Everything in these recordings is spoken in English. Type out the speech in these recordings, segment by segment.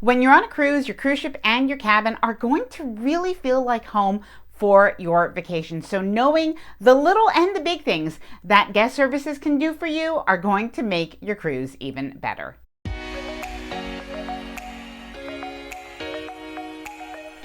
When you're on a cruise, your cruise ship and your cabin are going to really feel like home for your vacation. So knowing the little and the big things that guest services can do for you are going to make your cruise even better.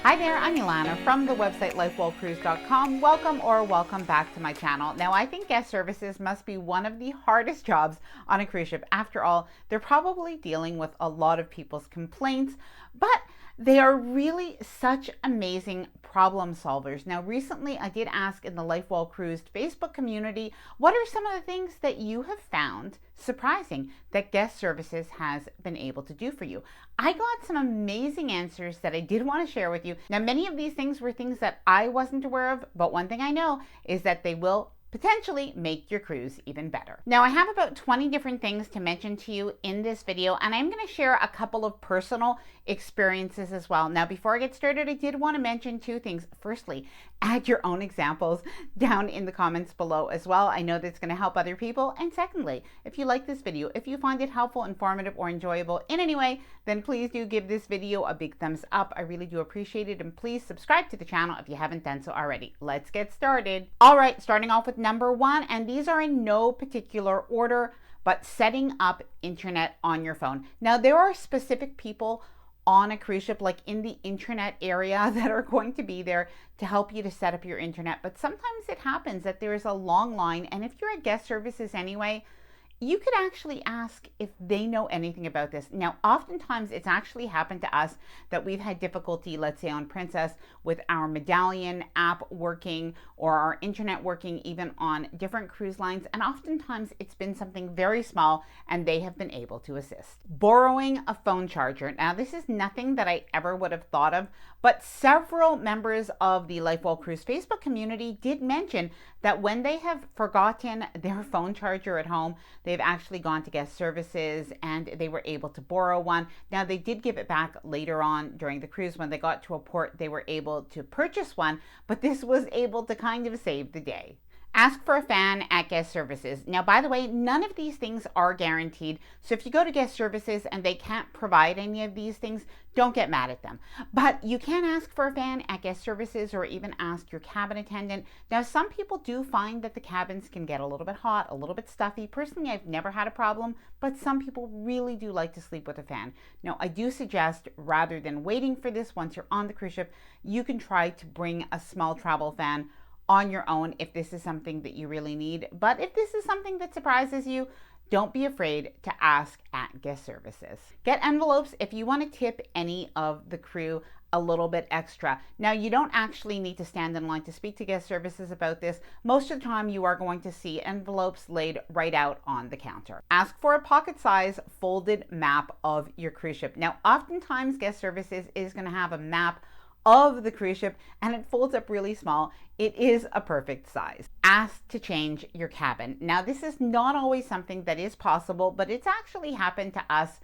Hi there, I'm Ilana from the website lifewellcruise.com. Welcome back to my channel. Now, I think guest services must be one of the hardest jobs on a cruise ship. After all, they're probably dealing with a lot of people's complaints, but they are really such amazing problem solvers. Now, recently I did ask in the Lifewell Cruised Facebook community, what are some of the things that you have found surprising that guest services has been able to do for you? I got some amazing answers that I did want to share with you. Now, many of these things were things that I wasn't aware of, but one thing I know is that they will potentially make your cruise even better. Now, I have about 20 different things to mention to you in this video, and I'm going to share a couple of personal experiences as well. Now, before I get started, I did want to mention two things. Firstly, add your own examples down in the comments below as well. I know that's going to help other people. And secondly, if you like this video, if you find it helpful, informative, or enjoyable in any way, then please do give this video a big thumbs up. I really do appreciate it. And please subscribe to the channel if you haven't done so already. Let's get started. All right, starting off with number one, and these are in no particular order, but setting up internet on your phone. Now, there are specific people on a cruise ship, like in the internet area, that are going to be there to help you to set up your internet. But sometimes it happens that there is a long line, and if you're at guest services anyway, you could actually ask if they know anything about this. Now, oftentimes it's actually happened to us that we've had difficulty, let's say on Princess, with our medallion app working or our internet working even on different cruise lines. And oftentimes it's been something very small and they have been able to assist. Borrowing a phone charger. Now, this is nothing that I ever would have thought of, but several members of the Lifewell Cruise Facebook community did mention that when they have forgotten their phone charger at home, they've actually gone to guest services and they were able to borrow one. Now, they did give it back later on during the cruise. When they got to a port, they were able to purchase one, but this was able to kind of save the day. Ask for a fan at guest services. Now, by the way, none of these things are guaranteed. So if you go to guest services and they can't provide any of these things, don't get mad at them. But you can ask for a fan at guest services or even ask your cabin attendant. Now, some people do find that the cabins can get a little bit hot, a little bit stuffy. Personally, I've never had a problem, but some people really do like to sleep with a fan. Now, I do suggest rather than waiting for this once you're on the cruise ship, you can try to bring a small travel fan on your own if this is something that you really need. But if this is something that surprises you, don't be afraid to ask at guest services. Get envelopes if you want to tip any of the crew a little bit extra. Now, you don't actually need to stand in line to speak to guest services about this. Most of the time you are going to see envelopes laid right out on the counter. Ask for a pocket size folded map of your cruise ship. Now, oftentimes guest services is going to have a map of the cruise ship and it folds up really small. It is a perfect size. Ask to change your cabin. Now, this is not always something that is possible, but it's actually happened to us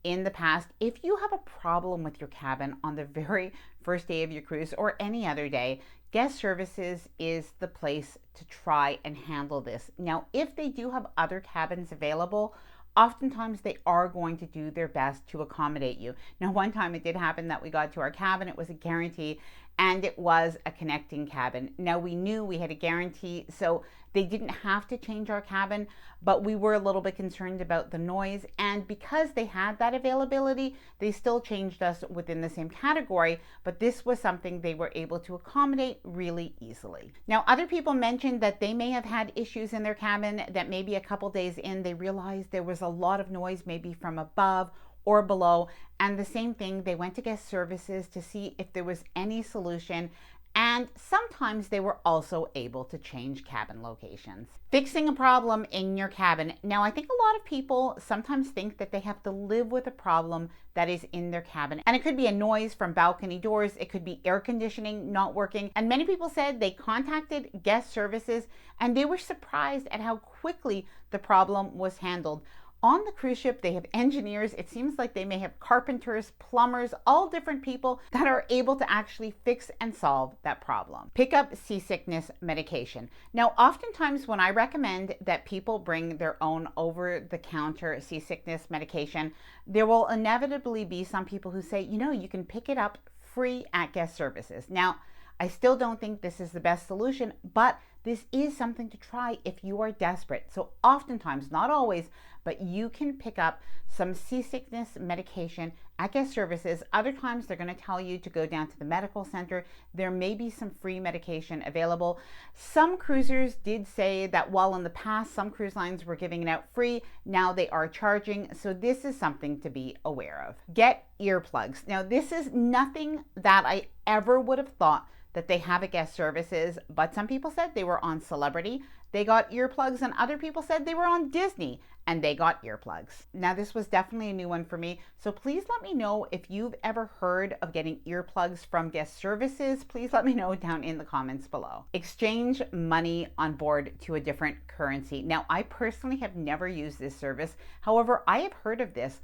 in the past. If you have a problem with your cabin on the very first day of your cruise or any other day, guest services is the place to try and handle this. Now, if they do have other cabins available, oftentimes they are going to do their best to accommodate you. Now, one time it did happen that we got to our cabin, it was a guarantee, and it was a connecting cabin. Now, we knew we had a guarantee, so they didn't have to change our cabin, but we were a little bit concerned about the noise. And because they had that availability, they still changed us within the same category, but this was something they were able to accommodate really easily. Now, other people mentioned that they may have had issues in their cabin, that maybe a couple days in, they realized there was a lot of noise, maybe from above or below. And the same thing, they went to guest services to see if there was any solution. And sometimes they were also able to change cabin locations. Fixing a problem in your cabin. Now, I think a lot of people sometimes think that they have to live with a problem that is in their cabin. And it could be a noise from balcony doors. It could be air conditioning not working. And many people said they contacted guest services and they were surprised at how quickly the problem was handled. On the cruise ship, they have engineers. It seems like they may have carpenters, plumbers, all different people that are able to actually fix and solve that problem. Pick up seasickness medication. Now, oftentimes when I recommend that people bring their own over-the-counter seasickness medication, there will inevitably be some people who say, you can pick it up free at guest services. Now, I still don't think this is the best solution, but this is something to try if you are desperate. So oftentimes, not always, but you can pick up some seasickness medication at guest services. Other times they're going to tell you to go down to the medical center. There may be some free medication available. Some cruisers did say that while in the past some cruise lines were giving it out free, now they are charging. So this is something to be aware of. Get earplugs. Now this is nothing that I ever would have thought that they have at guest services, but some people said they were on Celebrity, they got earplugs, and other people said they were on Disney and they got earplugs. Now this was definitely a new one for me, so please let me know if you've ever heard of getting earplugs from guest services. Please let me know down in the comments below. Exchange money on board to a different currency. Now I personally have never used this service. However, I have heard of this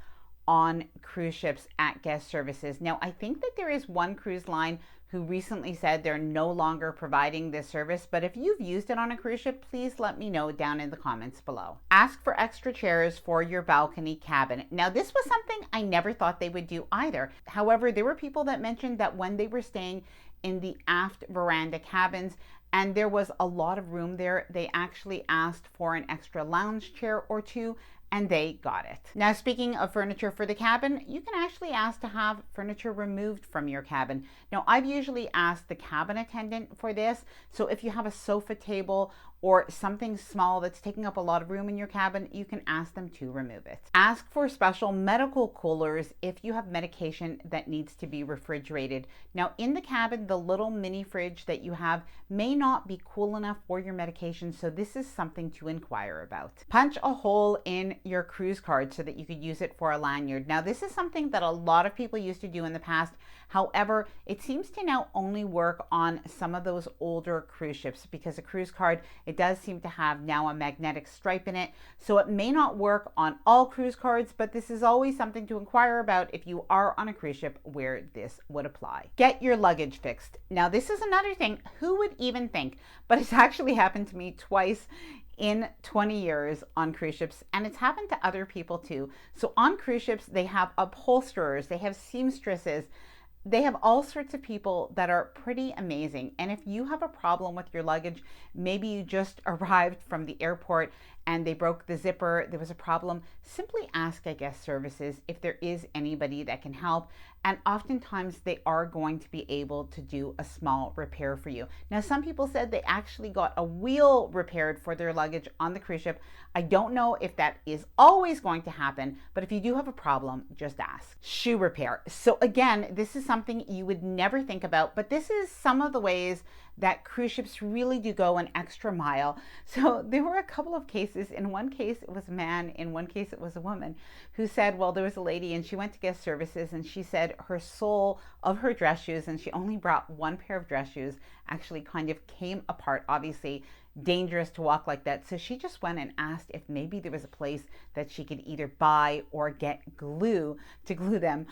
on cruise ships at guest services. Now I think that there is one cruise line who recently said they're no longer providing this service, but if you've used it on a cruise ship, please let me know down in the comments below. Ask for extra chairs for your balcony cabin. Now this was something I never thought they would do either. However, there were people that mentioned that when they were staying in the aft veranda cabins and there was a lot of room there, they actually asked for an extra lounge chair or two, and they got it. Now, speaking of furniture for the cabin, you can actually ask to have furniture removed from your cabin. Now, I've usually asked the cabin attendant for this. So if you have a sofa table or something small that's taking up a lot of room in your cabin, you can ask them to remove it. Ask for special medical coolers if you have medication that needs to be refrigerated. Now, in the cabin, the little mini fridge that you have may not be cool enough for your medication, so this is something to inquire about. Punch a hole in your cruise card so that you could use it for a lanyard. Now, this is something that a lot of people used to do in the past. However, it seems to now only work on some of those older cruise ships because a cruise card, it does seem to have now a magnetic stripe in it. So it may not work on all cruise cards, but this is always something to inquire about if you are on a cruise ship where this would apply. Get your luggage fixed. Now, this is another thing, who would even think, but it's actually happened to me twice in 20 years on cruise ships, and it's happened to other people too. So on cruise ships, they have upholsterers, they have seamstresses, they have all sorts of people that are pretty amazing. And if you have a problem with your luggage, maybe you just arrived from the airport and they broke the zipper, there was a problem, simply ask at guest services if there is anybody that can help. And oftentimes they are going to be able to do a small repair for you. Now, some people said they actually got a wheel repaired for their luggage on the cruise ship. I don't know if that is always going to happen, but if you do have a problem, just ask. Shoe repair. So again, this is something you would never think about, but this is some of the ways that cruise ships really do go an extra mile. So there were a couple of cases. In one case, it was a man. In one case, it was a woman who said, well, there was a lady and she went to guest services and she said her sole of her dress shoes, and she only brought one pair of dress shoes, actually kind of came apart. Obviously dangerous to walk like that. So she just went and asked if maybe there was a place that she could either buy or get glue to glue them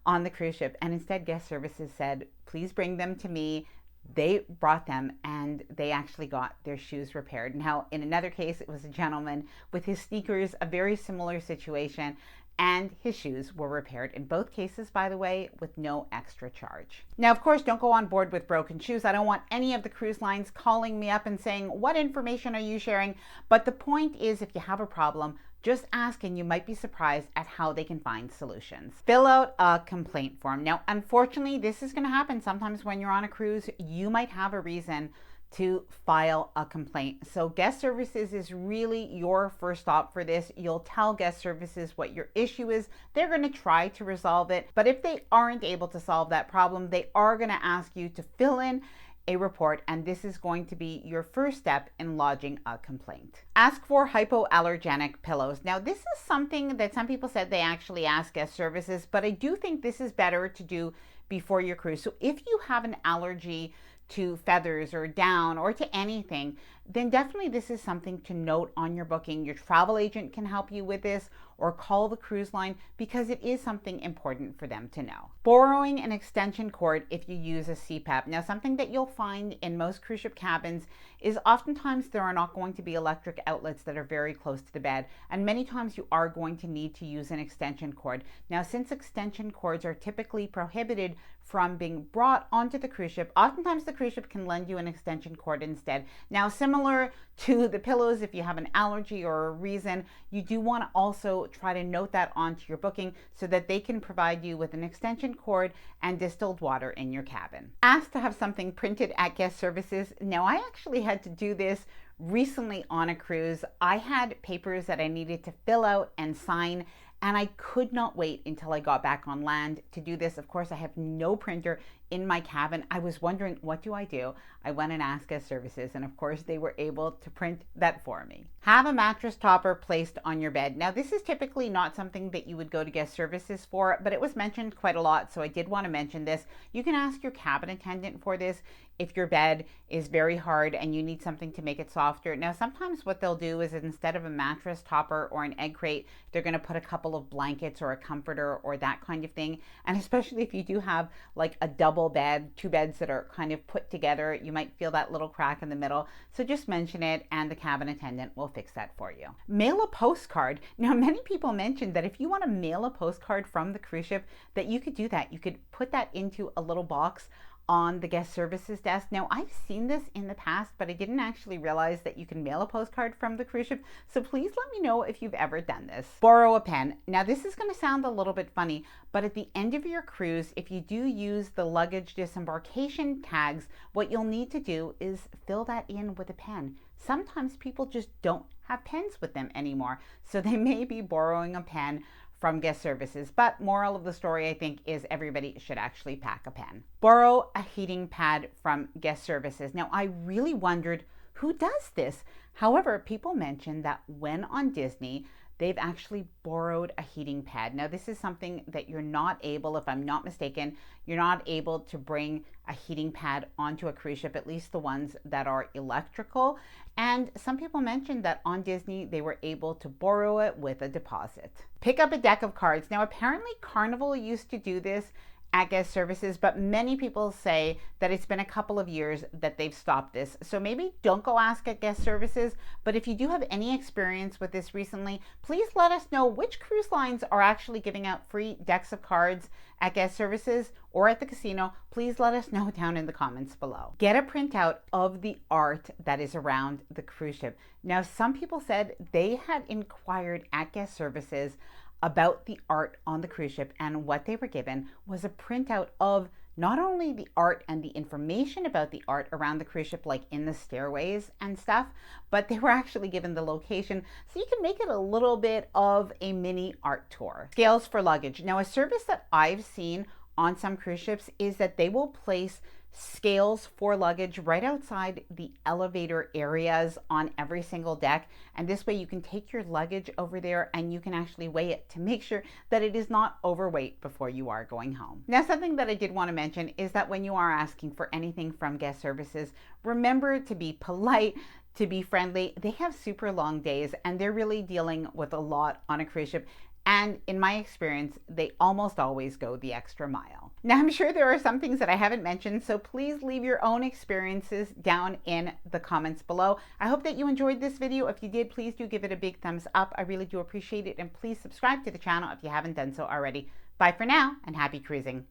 on the cruise ship. And instead, guest services said, please bring them to me. They brought them and they actually got their shoes repaired. Now, in another case, it was a gentleman with his sneakers, a very similar situation, and his shoes were repaired. In both cases, by the way, with no extra charge. Now, of course, don't go on board with broken shoes. I don't want any of the cruise lines calling me up and saying, what information are you sharing? But the point is, if you have a problem, just ask and you might be surprised at how they can find solutions. Fill out a complaint form. Now, unfortunately, this is going to happen sometimes when you're on a cruise. You might have a reason to file a complaint. So guest services is really your first stop for this. You'll tell guest services what your issue is. They're going to try to resolve it. But if they aren't able to solve that problem, they are going to ask you to fill in a report, and this is going to be your first step in lodging a complaint. Ask for hypoallergenic pillows. Now, this is something that some people said they actually ask guest services, but I do think this is better to do before your cruise. So if you have an allergy to feathers or down or to anything, then definitely this is something to note on your booking. Your travel agent can help you with this, or call the cruise line, because it is something important for them to know. Borrowing an extension cord if you use a CPAP. Now, something that you'll find in most cruise ship cabins is oftentimes there are not going to be electric outlets that are very close to the bed, and many times you are going to need to use an extension cord. Now, since extension cords are typically prohibited from being brought onto the cruise ship, oftentimes the cruise ship can lend you an extension cord instead. Now, similar to the pillows, if you have an allergy or a reason, you do want to also try to note that onto your booking so that they can provide you with an extension cord and distilled water in your cabin. Asked to have something printed at guest services. Now, I actually had to do this recently on a cruise. I had papers that I needed to fill out and sign, and I could not wait until I got back on land to do this. Of course, I have no printer in my cabin. I was wondering, what do I do? I went and asked guest services, and of course they were able to print that for me. Have a mattress topper placed on your bed. Now, this is typically not something that you would go to guest services for, but it was mentioned quite a lot, so I did want to mention this. You can ask your cabin attendant for this if your bed is very hard and you need something to make it softer. Now, sometimes what they'll do is instead of a mattress topper or an egg crate, they're going to put a couple of blankets or a comforter or that kind of thing. And especially if you do have like a double bed, two beds that are kind of put together, you might feel that little crack in the middle. So just mention it and the cabin attendant will fix that for you. Mail a postcard. Now, many people mentioned that if you want to mail a postcard from the cruise ship, that you could do that. You could put that into a little box on the guest services desk. Now, I've seen this in the past, but I didn't actually realize that you can mail a postcard from the cruise ship. So please let me know if you've ever done this. Borrow a pen. Now, this is going to sound a little bit funny, but at the end of your cruise, if you do use the luggage disembarkation tags, what you'll need to do is fill that in with a pen. Sometimes people just don't have pens with them anymore, so they may be borrowing a pen from guest services. But moral of the story, I think, is everybody should actually pack a pen. Borrow a heating pad from guest services. Now, I really wondered who does this. However, people mentioned that when on Disney, they've actually borrowed a heating pad. Now, this is something that you're not able, if I'm not mistaken, you're not able to bring a heating pad onto a cruise ship, at least the ones that are electrical. And some people mentioned that on Disney, they were able to borrow it with a deposit. Pick up a deck of cards. Now, apparently Carnival used to do this at guest services, but many people say that it's been a couple of years that they've stopped this. So maybe don't go ask at guest services, but if you do have any experience with this recently, please let us know which cruise lines are actually giving out free decks of cards at guest services or at the casino. Please let us know down in the comments below. Get a printout of the art that is around the cruise ship. Now, some people said they had inquired at guest services about the art on the cruise ship, and what they were given was a printout of not only the art and the information about the art around the cruise ship, like in the stairways and stuff, but they were actually given the location, so you can make it a little bit of a mini art tour. Scales for luggage. Now, a service that I've seen on some cruise ships is that they will place scales for luggage right outside the elevator areas on every single deck, and this way you can take your luggage over there and you can actually weigh it to make sure that it is not overweight before you are going home. Now, something that I did want to mention is that when you are asking for anything from guest services, remember to be polite, to be friendly. They have super long days and they're really dealing with a lot on a cruise ship. And in my experience, they almost always go the extra mile. Now, I'm sure there are some things that I haven't mentioned, so please leave your own experiences down in the comments below. I hope that you enjoyed this video. If you did, please do give it a big thumbs up. I really do appreciate it. And please subscribe to the channel if you haven't done so already. Bye for now, and happy cruising.